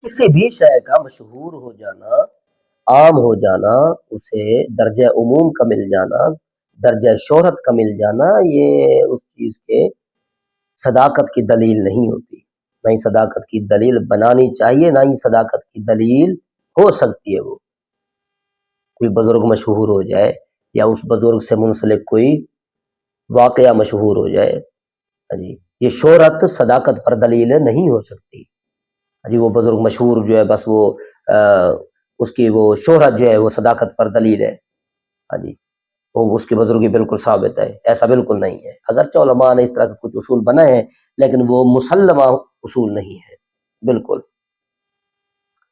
کسی بھی شے کا مشہور ہو جانا، عام ہو جانا، اسے درجہ عموم کا مل جانا، درجہ شہرت کا مل جانا، یہ اس چیز کے صداقت کی دلیل نہیں ہوتی۔ نہ ہی صداقت کی دلیل بنانی چاہیے، نہ ہی صداقت کی دلیل ہو سکتی ہے۔ وہ کوئی بزرگ مشہور ہو جائے یا اس بزرگ سے منسلک کوئی واقعہ مشہور ہو جائے، جی یہ شہرت صداقت پر دلیل نہیں ہو سکتی۔ جی وہ بزرگ مشہور جو ہے بس وہ اس کی وہ شہرت جو ہے وہ صداقت پر دلیل ہے، ہاں جی وہ اس کی بزرگی بالکل ثابت ہے، ایسا بالکل نہیں ہے۔ اگرچہ علماء نے اس طرح کے کچھ اصول بنائے ہیں لیکن وہ مسلمہ اصول نہیں ہے بالکل۔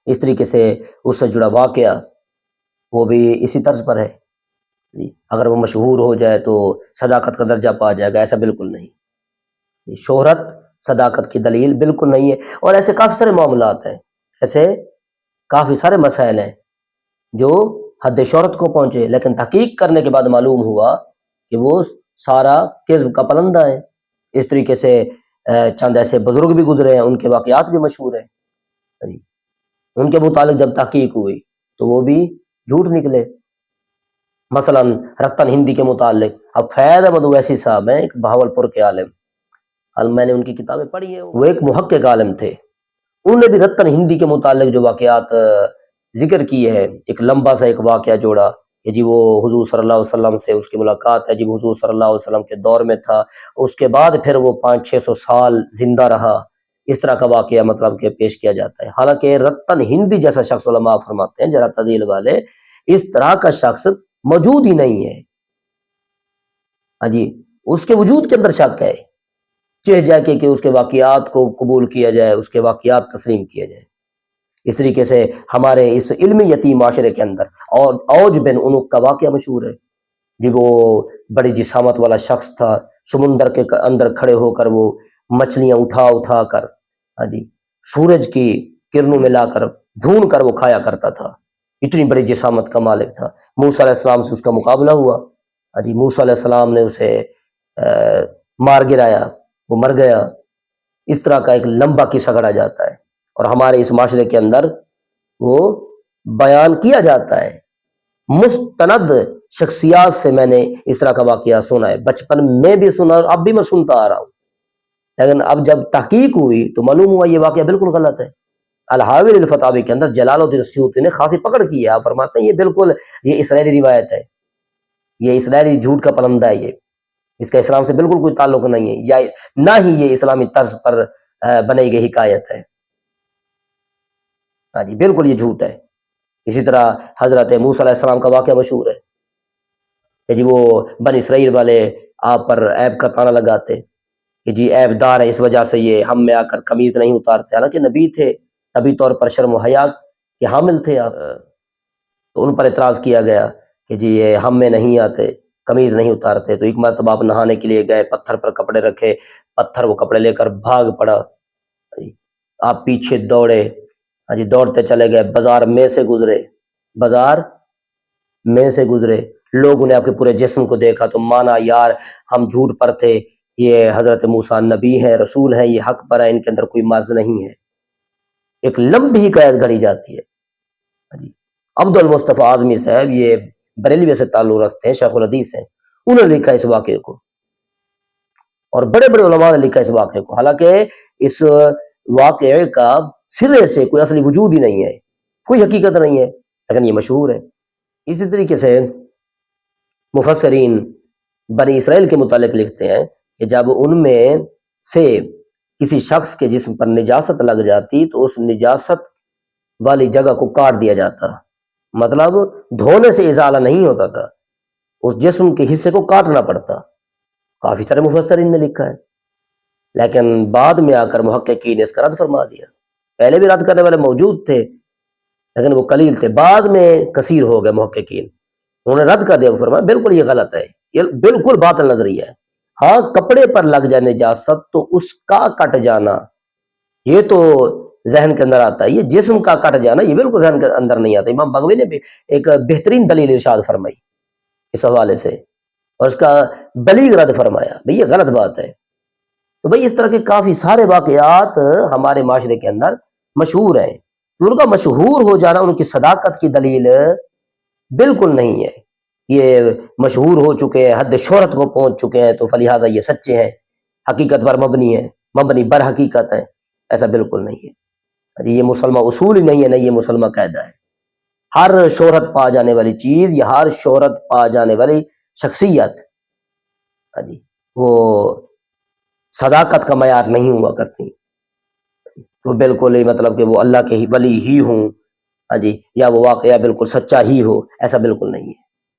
اس طریقے سے اس سے جڑا واقعہ وہ بھی اسی طرز پر ہے، جی اگر وہ مشہور ہو جائے تو صداقت کا درجہ پا جائے گا، ایسا بالکل نہیں۔ شہرت صداقت کی دلیل بالکل نہیں ہے۔ اور ایسے کافی سارے معاملات ہیں، ایسے کافی سارے مسائل ہیں جو حد شہرت کو پہنچے لیکن تحقیق کرنے کے بعد معلوم ہوا کہ وہ سارا کذب کا پلندہ ہے۔ اس طریقے سے چند ایسے بزرگ بھی گزرے ہیں، ان کے واقعات بھی مشہور ہیں، ان کے متعلق جب تحقیق ہوئی تو وہ بھی جھوٹ نکلے۔ مثلا رتن ہندی کے متعلق، اب فیض احمد اویسی صاحب ہیں ایک بہاولپور کے عالم، میں نے ان کی کتابیں پڑھی ہیں، وہ ایک محقق عالم تھے، انہوں نے بھی رتن ہندی کے متعلق جو واقعات ذکر کیے ہیں، ایک لمبا سا ایک واقعہ جوڑا کہ جی وہ حضور صلی اللہ علیہ وسلم سے اس کی ملاقات ہے، جی حضور صلی اللہ علیہ وسلم کے دور میں تھا، اس کے بعد پھر وہ 500-600 سال زندہ رہا، اس طرح کا واقعہ مطلب کہ پیش کیا جاتا ہے۔ حالانکہ رتن ہندی جیسا شخص، علماء فرماتے ہیں ذرا تعدیل والے، اس طرح کا شخص موجود ہی نہیں ہے، ہاں جی اس کے وجود کے اندر شک ہے، چاہے جائے کہ اس کے واقعات کو قبول کیا جائے، اس کے واقعات تسلیم کیا جائے۔ اس طریقے سے ہمارے اس علمی یتیم معاشرے کے اندر اور اوج بن انوق کا واقعہ مشہور ہے، جی وہ بڑی جسامت والا شخص تھا، سمندر کے اندر کھڑے ہو کر وہ مچھلیاں اٹھا اٹھا کر، ہاں جی سورج کی کرنوں میں لا کر بھون کر وہ کھایا کرتا تھا، اتنی بڑی جسامت کا مالک تھا۔ موسیٰ علیہ السلام سے اس کا مقابلہ ہوا، ہاں جی موسیٰ علیہ السلام نے اسے مار گرایا، وہ مر گیا۔ اس طرح کا ایک لمبا قصہ گڑھا جاتا ہے اور ہمارے اس معاشرے کے اندر وہ بیان کیا جاتا ہے۔ مستند شخصیات سے میں نے اس طرح کا واقعہ سنا ہے، بچپن میں بھی سنا اور اب بھی میں سنتا آ رہا ہوں، لیکن اب جب تحقیق ہوئی تو معلوم ہوا یہ واقعہ بالکل غلط ہے۔ الحاوی للفتاوی کے اندر جلال الدین سیوطی نے خاصی پکڑ کی ہے، آپ فرماتے ہیں یہ بالکل یہ اسرائیلی روایت ہے، یہ اسرائیلی جھوٹ کا پلندہ ہے، یہ اس کا اسلام سے بالکل کوئی تعلق نہیں ہے، یا نہ ہی یہ اسلامی طرز پر بنائی گئی حکایت ہے، ہاں جی بالکل یہ جھوٹ ہے۔ اسی طرح حضرت موسیٰ علیہ السلام کا واقعہ مشہور ہے کہ جی وہ بنی اسرائیل والے آپ پر عیب کا تانا لگاتے کہ جی عیب دار ہے، اس وجہ سے یہ ہم میں آ کر قمیض نہیں اتارتے، حالانکہ نبی تھے، طبی طور پر شرم و حیا کے حامل تھے آپ، تو ان پر اعتراض کیا گیا کہ جی یہ ہم میں نہیں آتے، قمیض نہیں اتارتے۔ تو ایک مرتبہ آپ نہانے کے لیے گئے، پتھر پر کپڑے رکھے، پتھر وہ کپڑے لے کر بھاگ پڑا، آپ پیچھے دوڑے، ہاں جی دوڑتے چلے گئے، بازار میں سے گزرے، بازار میں سے گزرے، لوگوں نے آپ کے پورے جسم کو دیکھا تو مانا یار ہم جھوٹ پر تھے، یہ حضرت موسیٰ نبی ہیں، رسول ہیں، یہ حق پر ہے، ان کے اندر کوئی مرض نہیں ہے۔ ایک لمبی حکایت گھڑی جاتی ہے۔ عبد المصطفیٰ اعظمی صاحب یہ بریلوی سے تعلق رکھتے ہیں، شیخ الحدیث ہیں، انہوں نے لکھا اس واقعے کو، اور بڑے بڑے علماء نے لکھا اس واقعے کو، حالانکہ اس واقعے کا سرے سے کوئی اصلی وجود ہی نہیں ہے، کوئی حقیقت نہیں ہے، لیکن یہ مشہور ہے۔ اسی طریقے سے مفسرین بنی اسرائیل کے متعلق لکھتے ہیں کہ جب ان میں سے کسی شخص کے جسم پر نجاست لگ جاتی تو اس نجاست والی جگہ کو کاٹ دیا جاتا، مطلب دھونے سے ازالہ نہیں ہوتا تھا، اس جسم کے حصے کو کاٹنا پڑتا۔ کافی سارے مفسرین نے لکھا ہے، لیکن بعد میں آ کر محققین نے اس کا رد فرما دیا۔ پہلے بھی رد کرنے والے موجود تھے لیکن وہ قلیل تھے، بعد میں کثیر ہو گئے محققین، انہوں نے رد کر دیا، فرمایا بالکل یہ غلط ہے، یہ بالکل باطل نظریہ ہے۔ ہاں کپڑے پر لگ جائے نجاست تو اس کا کٹ جانا یہ تو ذہن کے اندر آتا ہے، یہ جسم کا کٹ جانا یہ بالکل ذہن کے اندر نہیں آتا۔ امام بغوی نے بھی ایک بہترین دلیل ارشاد فرمائی اس حوالے سے اور اس کا بلیغ رد فرمایا، بھئی یہ غلط بات ہے۔ تو بھئی اس طرح کے کافی سارے واقعات ہمارے معاشرے کے اندر مشہور ہیں، ان کا مشہور ہو جانا ان کی صداقت کی دلیل بالکل نہیں ہے. یہ مشہور ہو چکے ہیں، حد شہرت کو پہنچ چکے ہیں، تو فلہذا یہ سچے ہیں، حقیقت پر مبنی ہے، مبنی بر حقیقت ہے. ایسا بالکل نہیں ہے. یہ مسلمہ اصول ہی نہیں ہے، نہ یہ مسلمہ قاعدہ ہے. ہر شہرت پا جانے والی چیز یا ہر شہرت پا جانے والی شخصیت وہ صداقت کا معیار نہیں ہوا کرتی. وہ بالکل ہی مطلب کہ وہ اللہ کے ہی ولی ہی ہوں، یا وہ واقعہ بالکل سچا ہی ہو، ایسا بالکل نہیں ہے.